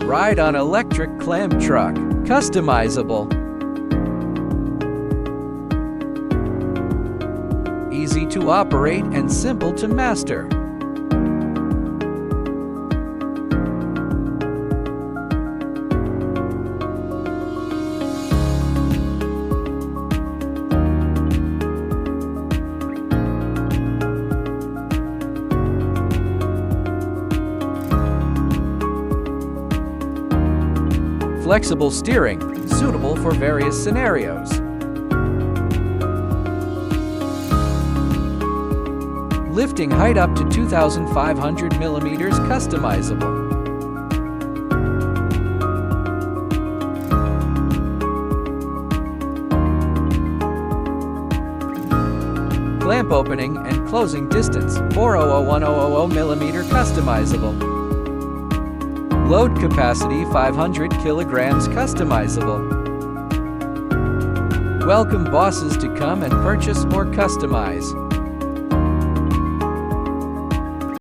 Ride on electric clam truck. Customizable. Easy to operate and simple to master. Flexible steering, suitable for various scenarios. Lifting height up to 2,500 millimeters, customizable. Clamp opening and closing distance, 4001000 millimeter, customizable. Load capacity 500 kilograms, customizable. Welcome bosses to come and purchase or customize.